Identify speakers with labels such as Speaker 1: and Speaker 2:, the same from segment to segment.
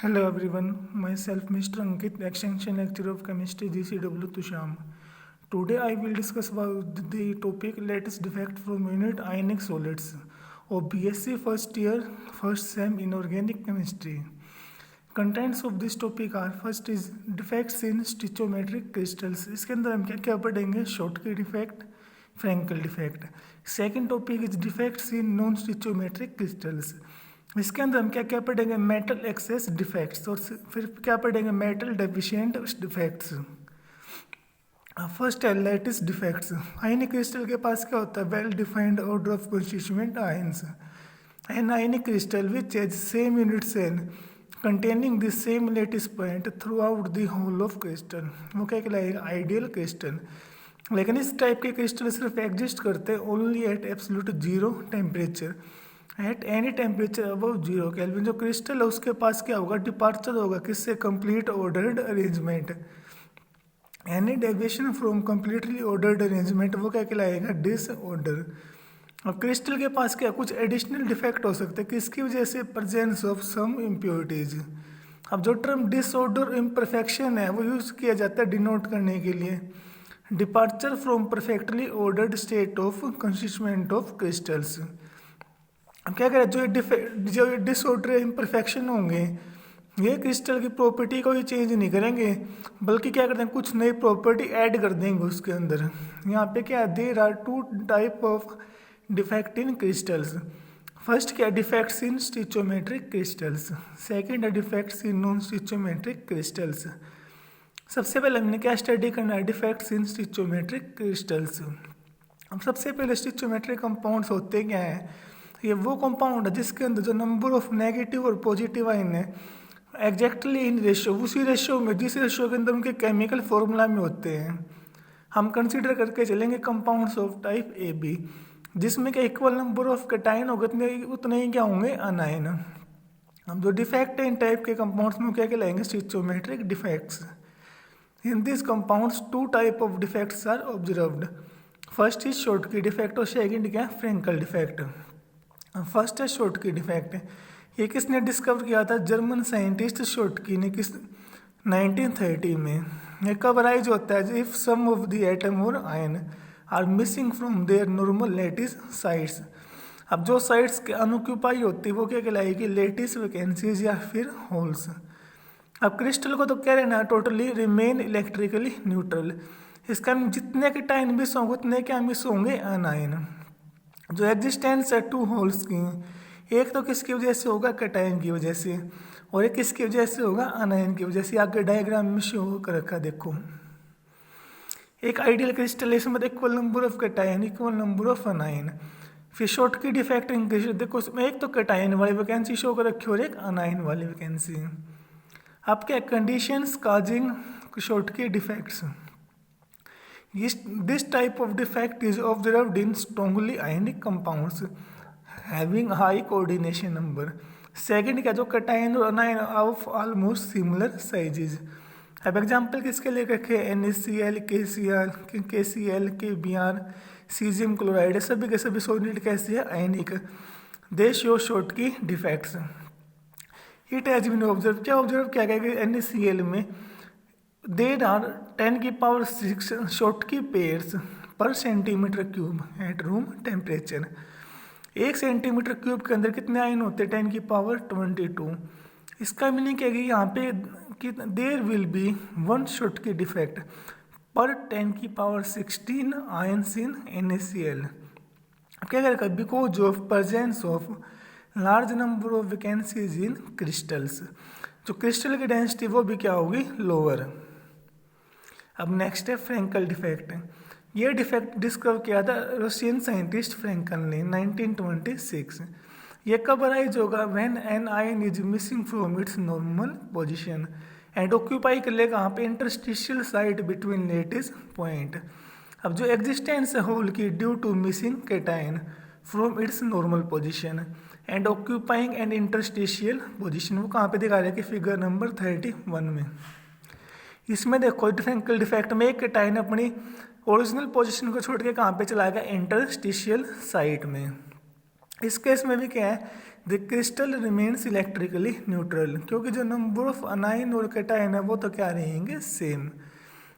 Speaker 1: Hello everyone, myself Mr. Ankit, Extension Lecturer of Chemistry GCW Tusham. Today I will discuss about the topic latest defect from unit ionic solids of BSc first year, first sem inorganic chemistry. Contents of this topic are first is defects in stoichiometric crystals. इसके अंदर हम क्या क्या पढ़ेंगे? Schottky defect, Frankel defect. Second topic is defects in non stoichiometric crystals. इसके अंदर हम क्या क्या पढ़ेंगे? Metal excess defects. और फिर क्या पढ़ेंगे? Metal deficient defects. फर्स्ट है लैटिस डिफेक्ट्स. आयनिक क्रिस्टल के पास क्या होता है? Well defined order of constituent ions. An ionic crystal which has same unit cell containing the same lattice point throughout the whole of crystal. वो क्या कहलाएगा? Ideal crystal. लेकिन इस टाइप के क्रिस्टल सिर्फ एग्जिस्ट करते हैं only at absolute zero temperature. At any temperature above zero kelvin जो क्रिस्टल है उसके पास क्या होगा? डिपार्चर होगा. किससे? Complete ordered arrangement. Any deviation from completely ordered arrangement वो क्या कहलाएगा? डिसऑर्डर. और क्रिस्टल के पास क्या कुछ एडिशनल डिफेक्ट हो सकते हैं किसकी वजह से? Presence of some impurities. अब जो टर्म डिसऑर्डर इम्परफेक्शन है वो यूज किया जाता है डिनोट करने के लिए departure from perfectly ordered state of constituent of crystals. अब क्या करें? जो डिसऑर्डर इम्परफेक्शन होंगे ये क्रिस्टल की प्रॉपर्टी को ही चेंज नहीं करेंगे बल्कि क्या करते हैं? कुछ नई प्रॉपर्टी ऐड कर देंगे उसके अंदर. यहाँ पे क्या? There are two type of defect in crystals. First क्या? Defects in stoichiometric crystals. Second है defects in non stoichiometric crystals. सबसे पहले हमने क्या स्टडी करना है? Defects in stoichiometric crystals. अब सबसे पहले स्टिचोमेट्रिक कंपाउंड्स होते क्या हैं? ये वो कंपाउंड है जिसके अंदर जो नंबर ऑफ नेगेटिव और पॉजिटिव आयन है एग्जैक्टली इन रेशियो उसी रेशियो में जिस रेशियो के अंदर उनके केमिकल फॉर्मूला में होते हैं. हम कंसीडर करके चलेंगे compounds of type A B जिसमें क्या इक्वल नंबर ऑफ कैटायन होगा उतने ही क्या होंगे? अनायन. अब जो डिफेक्ट है इन टाइप के कंपाउंड्स में क्या कहलाएंगे? स्टिचोमेट्रिक defects. In these compounds, two type of defects are observed. First is Schottky defect और second क्या? Frankel defect. फर्स्ट है Schottky defect. ये किसने डिस्कवर किया था? जर्मन साइंटिस्ट Schottky ने किस 1930 में. ये कब अराइज होता है? If some of the atom और ion are missing from their normal lattice sites. अब जो साइट्स के अनऑक्यूपाई होती है वो क्या कहलाएगी? लेटिस वैकेंसीज या फिर होल्स. अब क्रिस्टल को तो क्या रहना है? Totally remain electrically neutral. इसका जितने के टाइम मिस होंगे उतने क्या मिस होंगे? अनायन. जो एग्जिस्टेंस है टू होल्स की एक तो किसकी वजह से होगा? कैटायन की वजह से और एक किसकी वजह से होगा? अनायन की वजह से. आगे डायग्राम में शो कर रखा देखो. एक आइडियल क्रिस्टल इसमें equal number of cation equal number of अनायन. फिर Schottky डिफेक्ट इन क्रिस्टल देखो उसमें एक तो कैटायन वाली वैकेंसी शो कर रखी और एक अनायन वाली वैकेंसी. अब क्या? Conditions causing Schottky defects. This type of defect is observed in strongly ionic compounds having high coordination number. Second क्या? जो कैटायन और anion of almost similar sizes. अब एग्जाम्पल किसके लिए रखे? NaCl, KCl, KCl, KBr, caesium chloride सभी के सभी सॉलिड कैसे है? Ionic. They show Schottky defects. It has been observe क्या ऑब्जर्व किया गया कि NaCl में there are 10⁶ Schottky pairs per centimetre cube at room temperature. 1 centimetre cube के अंदर कितने आयन होते हैं? 10⁻22. इसका मीनिंग क्या है? यहाँ पे कि there will be 1 Schottky defect पर 10⁻16 आयन्स इन NaCl. क्या करेगा? Because of presence of large number of vacancies in crystals. जो क्रिस्टल की डेंसिटी वो भी क्या होगी? लोअर. अब नेक्स्ट है फ्रैंकल डिफेक्ट. ये डिफेक्ट डिस्कवर किया था रशियन साइंटिस्ट फ्रैंकल ने 1926. ये कब अराइज होगा? When an ion is missing from its normal position and occupy कर लेगा यहाँ पे interstitial site between lattice point. अब जो एग्जिस्टेंस है होल की due to missing cation from its normal position and occupying and interstitial position वो कहाँ पे दिखा रहे हैं कि फिगर नंबर 31 में. इसमें देखो फ्रैंकल डिफेक्ट में एक कैटायन अपनी ओरिजिनल पोजीशन को छोड़ के कहाँ पे चला गया? इंटरस्टिशियल साइट में. इस केस में भी क्या है? The crystal remains electrically neutral, क्योंकि जो नंबर ऑफ अनाइन और कैटाइन है वो तो क्या रहेंगे, सेम।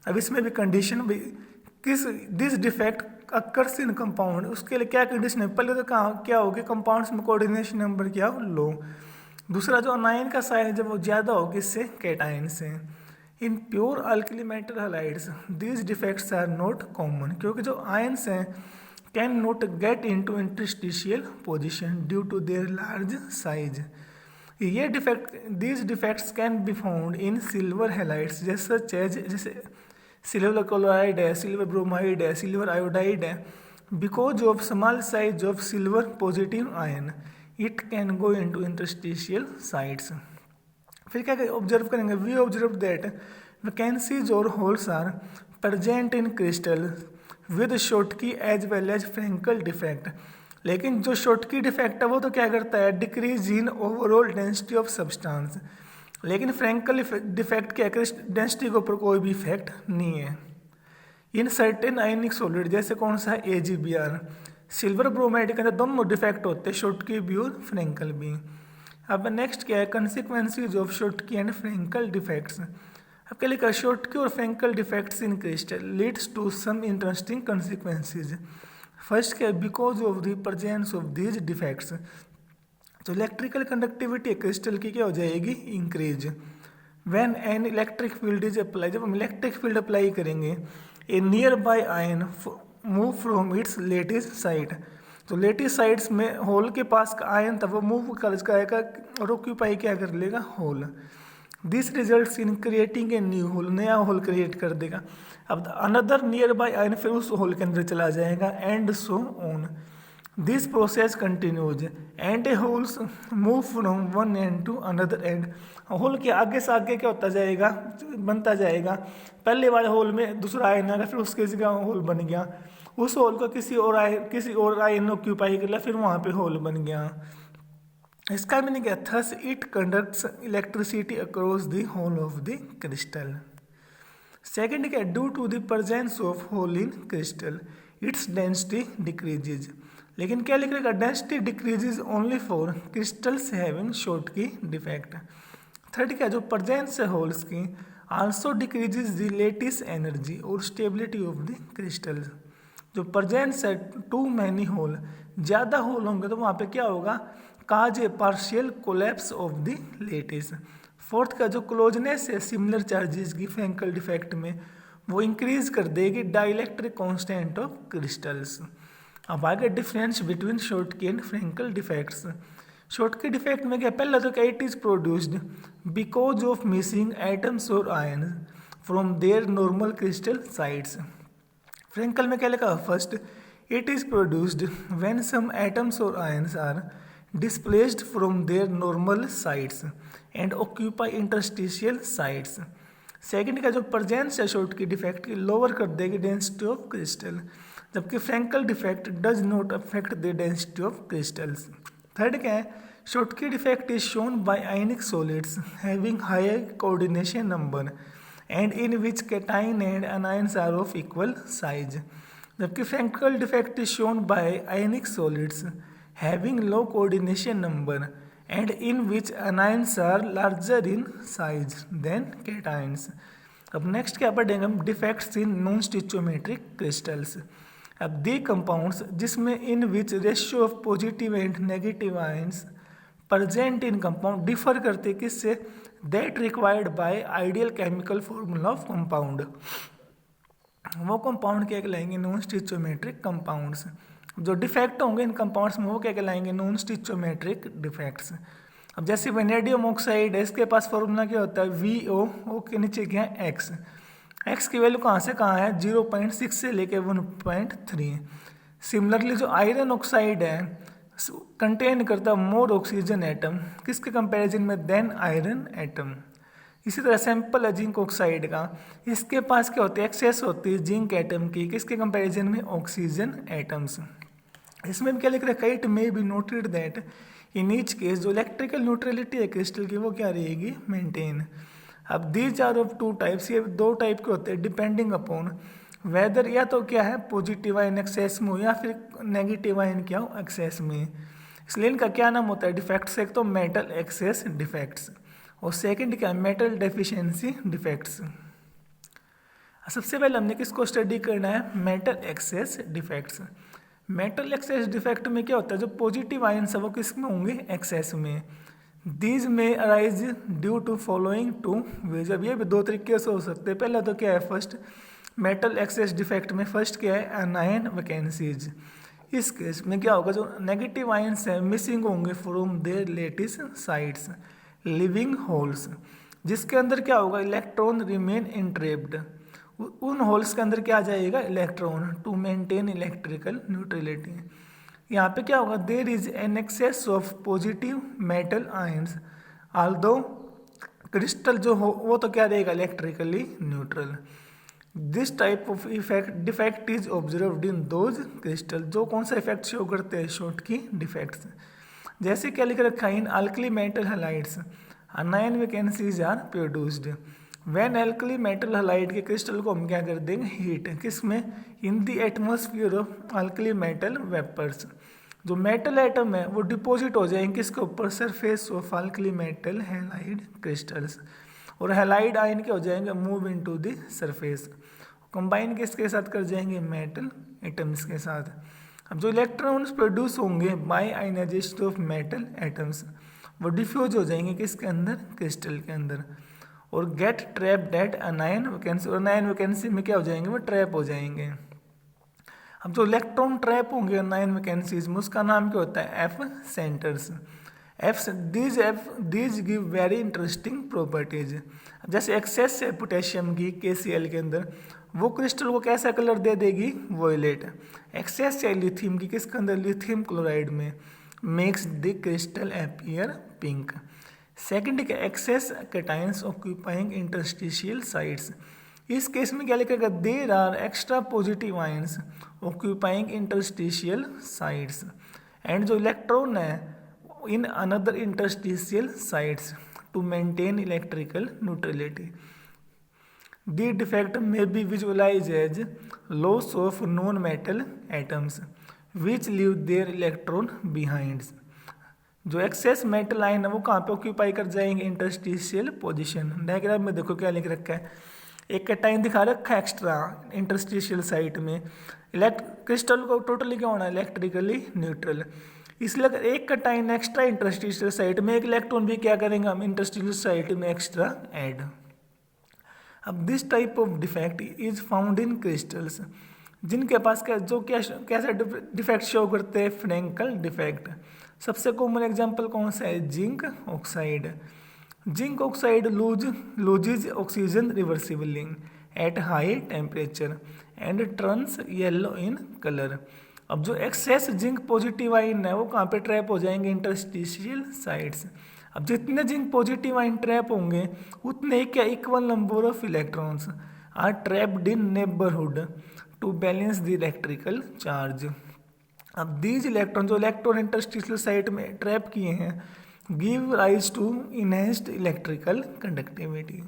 Speaker 1: अब इसमें भी कंडीशन भी किस this defect occurs in compound, उसके लिए क्या कंडीशन है, पहले तो कहाँ क्या होगी, कंपाउंड्स में कोऑर्डिनेशन नंबर क्या हो, लो। दूसरा जो अनाइन का साइज है वो ज़्यादा होगी इससे कैटाइन से। In pure alkali metal halides these defects are not common, क्योंकि जो आयंस हैं can not get into interstitial position due to their large size. ये defect these defects can be found in silver halides जैसे silver chloride है, silver bromide है, silver iodide है। Because of small size of silver positive ion it can go into interstitial sites. फिर क्या observe करेंगे, we observe that vacancies और holes are present in crystal with Schottky as well as Frenkel defect. लेकिन जो Schottky defect है वो तो क्या करता है, decrease in overall density of substance. लेकिन फ्रैंकल डिफेक्ट क्या है, डेंसिटी के ऊपर कोई भी इफेक्ट नहीं है। इन सर्टेन आयनिक सॉलिड जैसे कौन सा है, AgBr, सिल्वर ब्रोमाइड के अंदर दोनों डिफेक्ट होते हैं, शॉटकी भी और फ्रैंकल भी। अब नेक्स्ट क्या है, consequences of Schottky and Frenkel defects. अब क्या लिखा, शॉटकी और Frenkel defects in crystal leads to some interesting consequences. First क्या है, because of the presence of these defects तो इलेक्ट्रिकल कंडक्टिविटी है क्रिस्टल की क्या हो जाएगी, increase. When an electric field is apply, जब हम इलेक्ट्रिक फील्ड अप्लाई करेंगे, a nearby ion move from its lattice side, तो लेटिस साइड्स में होल के पास का आयन था वो मूव कर जाएगा और ऑक्यूपाई क्या कर लेगा, hole. This results in creating a new hole, नया होल क्रिएट कर देगा। अब अनदर नियर बाय आयन फिर उस होल के अंदर चला जाएगा, and so on. This process continues and a holes move from one end to another end. Hole के आगे से आगे क्या होता जाएगा, बनता जाएगा। पहले वाले होल में दूसरा आयन आएगा, फिर उसके जगह होल बन गया, उस होल को किसी और आयन ऑक्यूपाई कर लिया, फिर वहाँ पे होल बन गया। इसका मीनिंग है thus it conducts electricity across the whole of the crystal. Second क्या, due to the presence of hole in crystal its density decreases. लेकिन क्या लिख रहेगा, density decreases only for crystals having Schottky defect. Third क्या, जो presence है holes की also decreases the lattice energy और स्टेबिलिटी ऑफ द क्रिस्टल्स। जो प्रेजेंस है टू मैनी होल, ज़्यादा होल होंगे तो वहाँ पे क्या होगा, काज a partial collapse of the lattice. Fourth का, जो क्लोजनेस है सिमिलर चार्जेस की फ्रैंकल डिफेक्ट में वो इंक्रीज कर देगी डाइलेक्ट्रिक कांस्टेंट ऑफ क्रिस्टल्स। अब आगे difference between Schottky and Frenkel defects. Schottky defect में क्या, पहला तो क्या, it is produced because of missing atoms और ion from their normal crystal sides. Frenkel में क्या लिखा, first it is produced when some atoms और ions are displaced from their normal sides and occupy interstitial sides. Second का, जो presence है Schottky defect की lower कर देगी डेंसिटी ऑफ क्रिस्टल, जबकि Frenkel defect does not affect the density of crystals. Third क्या है, Schottky defect is shown by ionic solids having higher coordination number and in which cation and anions are of equal size, जबकि Frenkel defect is shown by ionic solids having low coordination number and in which anions are larger in size than cations। अब next क्या पढ़ेंगे हम, defects in non stoichiometric crystals. अब the compounds जिसमें in which ratio of positive and negative ions present in compound differ करते किससे, that required by ideal chemical formula of compound. वो compound क्या कहलाएंगे, नॉन स्टिचोमेट्रिक कंपाउंड्स। जो defect होंगे इन कंपाउंड्स में वो क्या कहलाएंगे, नॉन स्टिचोमेट्रिक डिफेक्ट्स। अब जैसे वेनेडियम ऑक्साइड है, इसके पास फॉर्मूला क्या होता है, VO के नीचे क्या है, एक्स की वैल्यू कहाँ से कहाँ है, 0.6 से लेके 1.3। सिमिलरली जो आयरन ऑक्साइड है कंटेन करता है मोर ऑक्सीजन एटम किसके कंपैरिजन में, देन आयरन एटम। इसी तरह सैंपल है जिंक ऑक्साइड का, इसके पास क्या होती है, एक्सेस होती है जिंक एटम की किसके कंपैरिजन में, ऑक्सीजन एटम्स। इसमें क्या लिख रखा है, it may be noted that in each case जो इलेक्ट्रिकल न्यूट्रलिटी है क्रिस्टल की वो क्या रहेगी, मेंटेन। अब these are of two types, ये दो टाइप के होते हैं डिपेंडिंग अपॉन वेदर, या तो क्या है पॉजिटिव आयन एक्सेस में हो या फिर नेगेटिव आयन क्या हो एक्सेस में। इसलिए इनका क्या नाम होता है डिफेक्ट्स? एक तो मेटल एक्सेस डिफेक्ट्स और सेकंड क्या है मेटल डेफिशिएंसी डिफेक्ट्स। सबसे पहले हमने किसको स्टडी करना है? Metal excess defects. Metal excess defect में क्या होता है, जो पॉजिटिव आयन्स है वो किस में होंगे? एक्सेस में। दीज में arise due to following two ways. अब ये भी दो तरीके से हो सकते हैं। पहला तो क्या है, फर्स्ट मेटल एक्सेस डिफेक्ट में फर्स्ट क्या है? Anion vacancies. इस केस में क्या होगा, जो नेगेटिव आयन्स हैं मिसिंग होंगे from their lattice sides leaving holes, जिसके अंदर क्या होगा? Electron remain entrapped. उन होल्स के अंदर क्या आ जाएगा? Electron, to maintain electrical neutrality. यहाँ पे क्या होगा? There is an excess of positive metal ions although crystal जो हो वो तो क्या रहेगा? Electrically neutral. This type of effect defect is observed in those crystal. जो कौन सा इफेक्ट शो करते हैं? शॉर्ट की डिफेक्ट्स। जैसे क्या लिख रखा है? In alkali metal halides anion vacancies are produced when alkali metal halide के क्रिस्टल को हम क्या कर देंगे? हीट। किस में? In the atmosphere of alkali metal vapours. जो मेटल एटम है वो डिपॉजिट हो जाएंगे किसके ऊपर? Surface of alkali metal halide crystals. और हैलाइड आयन क्या हो जाएंगे? Move into the surface. Combine किसके साथ कर जाएंगे? मेटल एटम्स के साथ। अब जो इलेक्ट्रॉन्स प्रोड्यूस होंगे by ionization of metal atoms वो डिफ्यूज हो जाएंगे किसके अंदर? क्रिस्टल के अंदर। और get trapped at anion vacancy. और अनायन वैकेंसी में क्या हो जाएंगे? वो ट्रैप हो जाएंगे। अब जो इलेक्ट्रॉन ट्रैप होंगे अनायन वैकेंसीज में उसका नाम क्या होता है? F centres. These give very interesting properties. जैसे एक्सेस है पोटेशियम की KCl के अंदर, वो क्रिस्टल को कैसा कलर दे देगी? वॉयलेट। एक्सेस है लिथियम की किसके अंदर? लिथियम क्लोराइड में, makes the crystal appear pink. Second क्या? Excess cations occupying interstitial sites. इस केस में क्या लिखेगा? There are extra positive ions occupying interstitial sites and जो इलेक्ट्रॉन है in another interstitial sites to maintain electrical neutrality. The defect में be visualize as loss of non metal atoms which leave their electron behind. जो excess metal ion है वो कहाँ पे occupy कर जाएंगे? Interstitial position. डायग्राम में देखो क्या लिख रखा है, एक कैटायन दिखा रखा है एक्स्ट्रा इंटरस्टिशियल साइट में। क्रिस्टल को टोटली क्या होना है? Electrically neutral. इसलिए अगर एक कैटायन एक्स्ट्रा इंटरस्टिशियल साइट में, एक इलेक्ट्रॉन भी क्या करेंगे हम? इंटरस्टिशियल साइट में एक्स्ट्रा ऐड। अब this type of defect is found in crystals जिनके पास कैसा डिफेक्ट शो करते हैं? Frenkel defect. सबसे कॉमन एग्जांपल कौन सा है? Zinc oxide. Zinc oxide loses oxygen reversibly at high temperature and turns yellow in colour. अब जो एक्सेस जिंक पॉजिटिव आयन है वो कहाँ पे ट्रैप हो जाएंगे? Interstitial sites. अब जितने जिंक पॉजिटिव आयन ट्रैप होंगे उतने क्या equal number of electrons are trapped in neighbourhood to balance the electrical charge. अब दीज इलेक्ट्रॉन जो इलेक्ट्रॉन इंटरस्टिशियल साइट में ट्रैप किए हैं give rise to enhanced electrical conductivity.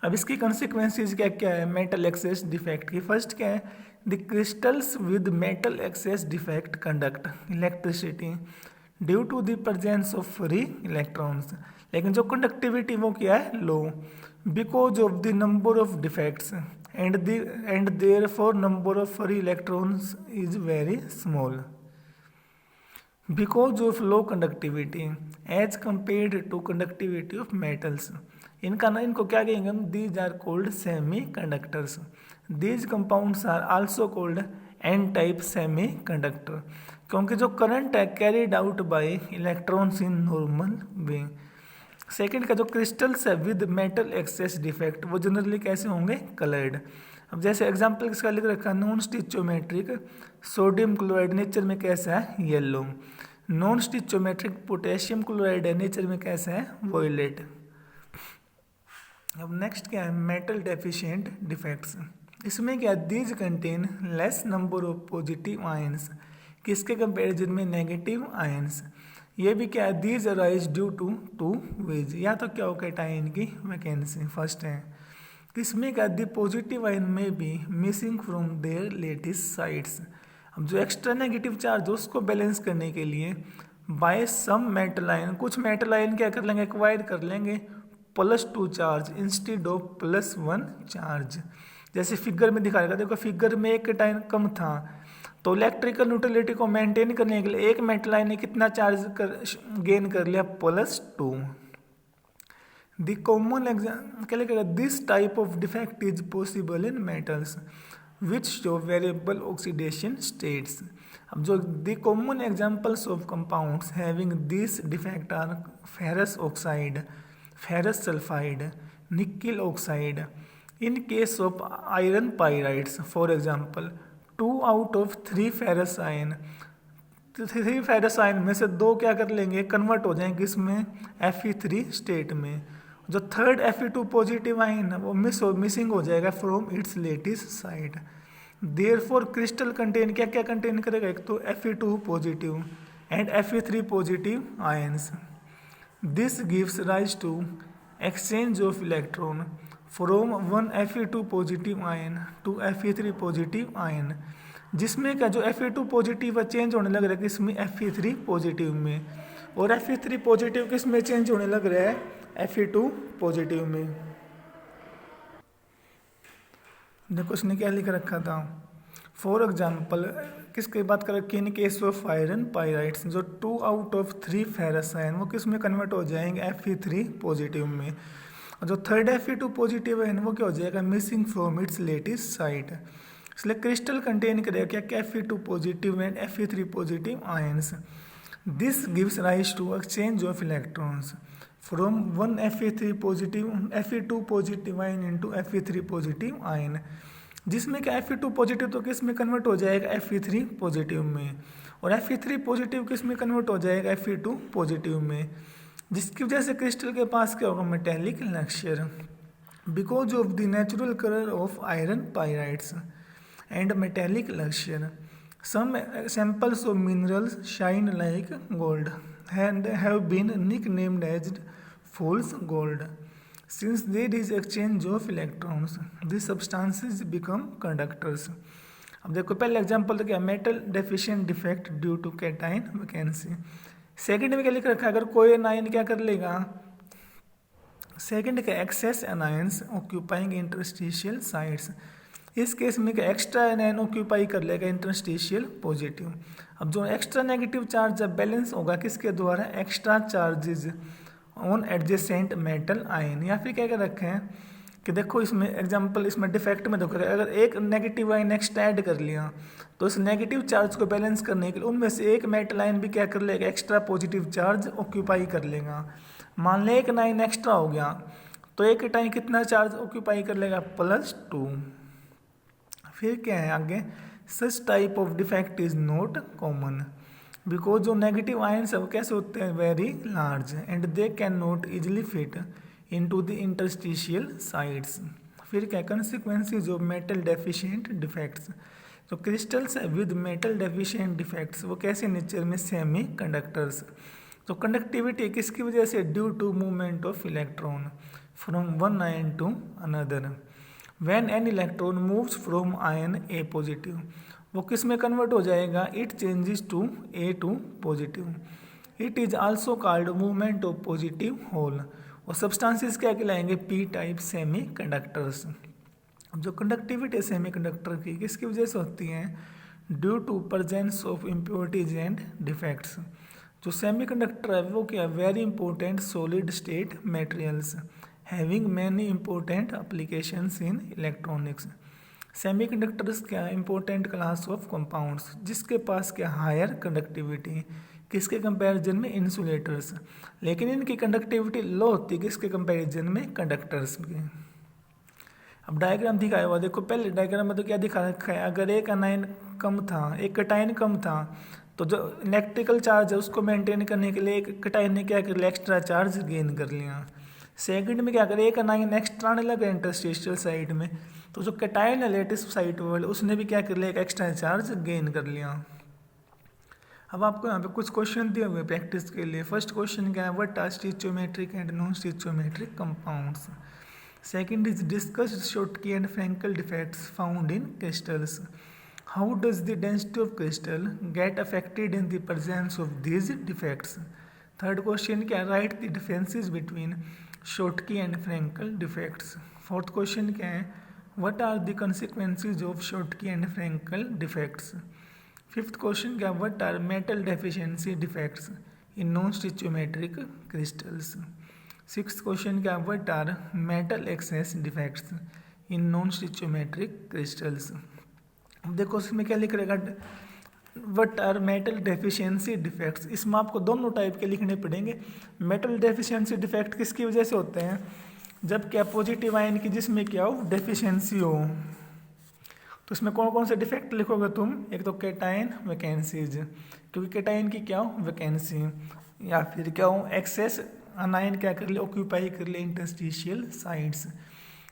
Speaker 1: अब इसकी कंसिक्वेंसेज क्या क्या है मेटल एक्सेस डिफेक्ट की? फर्स्ट क्या है? The crystals with metal excess defect conduct electricity due to the presence of free electrons. लेकिन जो कंडक्टिविटी वो क्या है? Low, because of the number of defects and therefore number of free electrons is very small because of low conductivity as compared to conductivity of metals. इनको क्या कहेंगे हम? These are called semiconductors. These compounds are also called n-type semiconductor क्योंकि जो current है carried out by electrons in normal way. Second का जो crystals है विद मेटल एक्सेस डिफेक्ट वो जनरली कैसे होंगे? कलर्ड। अब जैसे एग्जांपल किसका लिख रखा है? Non stoichiometric sodium chloride nature में कैसा है? Yellow. Non stoichiometric potassium chloride है नेचर में कैसा है? वॉयलेट। अब नेक्स्ट क्या है? Metal deficient defects. इसमें क्या? These contain less number of positive ions किसके कंपेरिजन में? Negative ions. ये भी क्या है? These arise due to ways. या तो क्या हो? कैटायन की वैकेंसी फर्स्ट है। इसमें क्या? द पॉजिटिव आयन में भी missing from their lattice sides. अब जो एक्स्ट्रा नेगेटिव चार्ज उसको बैलेंस करने के लिए बाय सम मेटल आयन, कुछ मेटल आयन क्या कर लेंगे, एक्वायर कर लेंगे +2 चार्ज इंस्टेड ऑफ +1 चार्ज। जैसे फिगर में दिखाया गया, देखो फिगर में एक कैटायन कम था, तो इलेक्ट्रिकल न्यूट्रलिटी को मेंटेन करने के लिए एक मेटल आयन ने कितना चार्ज गेन कर लिया, +2। द कॉमन एग्जाम्पल क्या लिखेगा, this type of defect is possible in metals which show variable oxidation states. अब जो the common examples of compounds having this defect are ferrous oxide, ferrous sulphide, nickel oxide. In case of iron pyrites for example 2 out of 3 ferrous ion, 3 ferrous ion में से 2 क्या कर लेंगे, convert हो जाएंगे इसमें Fe3 स्टेट में। जो थर्ड Fe2 पॉजिटिव आयन वो मिसिंग हो जाएगा from its lattice side. Therefore crystal contain क्या क्या कंटेन करेगा, एक तो Fe2 positive and Fe3 positive ions. This gives rise to exchange of electron from one Fe2 positive ion to Fe3 positive ion, जिसमें क्या जो Fe2 पॉजिटिव चेंज होने लग रहा है किसमें, Fe3 पॉजिटिव में, और Fe3 पॉजिटिव किस में चेंज होने लग रहा है, Fe2 पॉजिटिव में। देखो उसने क्या लिख रखा था, फॉर एग्जाम्पल किसकी बात कर रखी है, इन केस ऑफ आयरन पाइराइड्स जो 2 out of 3 फेरस आयन वो किस में कन्वर्ट हो जाएंगे, Fe3 पॉजिटिव में। और जो थर्ड Fe2 पॉजिटिव है वो क्या हो जाएगा, missing from its lattice site. इसलिए क्रिस्टल कंटेन करेगा क्या, Fe2 positive and Fe3 positive ions. This gives rise to exchange of electrons from one Fe2 positive ion into Fe3 positive ion, जिसमें क्या Fe2 पॉजिटिव तो किस में convert हो जाएगा, Fe3 पॉजिटिव में, और Fe3 पॉजिटिव किस में कन्वर्ट हो जाएगा, Fe2 पॉजिटिव में, जिसकी वजह से क्रिस्टल के पास क्या होगा, metallic lustre. Because of the natural colour of iron pyrites and metallic lustre some samples of minerals shine like gold and have been nicknamed as fool's gold. Since there is exchange of electrons, these substances become conductors. अब देखो पहले example तो क्या, metal deficient defect due to cation vacancy. Second में क्या लिख रखा है, अगर कोई एनायन क्या कर लेगा, सेकंड का excess anions occupying interstitial sites, इस केस में क्या एक्स्ट्रा एनायन ऑक्यूपाई कर लेगा इंटरस्टिशियल पॉजिटिव। अब जो एक्स्ट्रा नेगेटिव चार्ज जब बैलेंस होगा किसके द्वारा, extra charges on adjacent metal ion. या फिर क्या कर रखे हैं कि देखो इसमें एग्जांपल, इसमें डिफेक्ट में देखो अगर एक नेगेटिव आयन एक्स्ट्रा ऐड कर लिया तो इस नेगेटिव चार्ज को बैलेंस करने के लिए उनमें से एक मेटल आयन भी क्या कर लेगा, एक्स्ट्रा पॉजिटिव चार्ज ऑक्यूपाई कर लेगा। मान लें एक आयन एक्स्ट्रा हो गया तो एक टाइम कितना चार्ज ऑक्यूपाई कर लेगा, +2। फिर क्या है आगे, such type of defect is not common because जो नेगेटिव आयन्स है वो कैसे होते हैं, very large and they can not easily fit into the interstitial sides. फिर क्या, consequences of metal deficient defects, जो क्रिस्टल्स है विद मेटल डेफिशिएंट डिफेक्ट्स वो कैसे नेचर में, सेमी कंडक्टर्स। तो कंडक्टिविटी किसकी वजह से, due to movement of electron from one ion to another. When an electron moves from ion A positive, वो किस में कन्वर्ट हो जाएगा, it changes to A2 positive. It is also called movement of positive hole. और substances क्या कहलाएंगे, P type semi conductors. अब जो कंडक्टिविटी है सेमी कंडक्टर की किसकी वजह से होती है, due to presence of impurities and defects. जो सेमी कंडक्टर है वो क्या, very important solid state materials having many important applications in electronics. Semiconductors क्या, इंपॉर्टेंट क्लास ऑफ कंपाउंड्स जिसके पास क्या, हायर कंडक्टिविटी, किसके कंपैरिजन में, इंसुलेटर्स, लेकिन इनकी कंडक्टिविटी लो होती है किसके कंपैरिजन में, कंडक्टर्स की। अब डायग्राम दिखाया हुआ देखो, पहले डायग्राम में तो क्या दिखा रखा है, अगर एक अनायन कम था, एक कटायन कम था, तो जो इलेक्ट्रिकल चार्ज है उसको मेंटेन करने के लिए एक कटायन ने क्या कर लिया, एक्स्ट्रा चार्ज गेन कर लिया। सेकंड में क्या करें, एक अनायन एक्स्ट्रा आने लगा इंटरस्टिशियल साइड में, तो जो कैटायन है लेटेस्ट साइड वाले उसने भी क्या कर लिया, एक एक्स्ट्रा चार्ज गेन कर लिया। अब आपको यहाँ पे कुछ क्वेश्चन दिए हुए प्रैक्टिस के लिए। फर्स्ट क्वेश्चन क्या है, what are stoichiometric and non stoichiometric compounds. Second is discuss Schottky and Frenkel defects found in crystals. How does the density of crystal get affected in the presence of these defects? Third question क्या है? Write the differences between Schottky and Frankel defects. Fourth question क्या है? What are the consequences of Schottky and Frankel defects? Fifth question क्या? What are metal deficiency defects in non-stoichiometric crystals? Sixth question क्या? What are metal excess defects in non-stoichiometric crystals? अब देखो इसमें क्या लिख रहेगा, what are metal deficiency defects. इसमें आपको दोनों टाइप के लिखने पड़ेंगे। मेटल डेफिशिएंसी डिफेक्ट किसकी वजह से होते हैं? जब क्या पॉजिटिव आयन की जिसमें क्या हो डेफिशिएंसी हो। तो इसमें कौन कौन से डिफेक्ट लिखोगे तुम? एक तो कैटायन वैकेंसीज, क्योंकि कैटायन की क्या हो वैकेंसी, या फिर क्या हो एक्सेस अनायन क्या कर ले ऑक्यूपाई कर ले interstitial sites.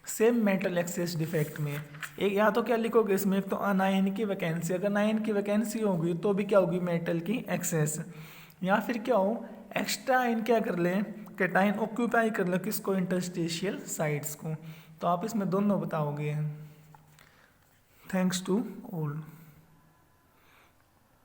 Speaker 1: Same metal excess defect में एक या तो क्या लिखोगे इसमें, एक तो अनायन की वैकेंसी, अगर अनायन की वैकेंसी होगी तो भी क्या होगी मेटल की एक्सेस, या फिर क्या हो एक्स्ट्रा आयन क्या कर ले कैटायन ऑक्यूपाई कर ले किसको इंटरस्टिशियल साइट्स को। तो आप इसमें दोनों बताओगे। Thanks to all.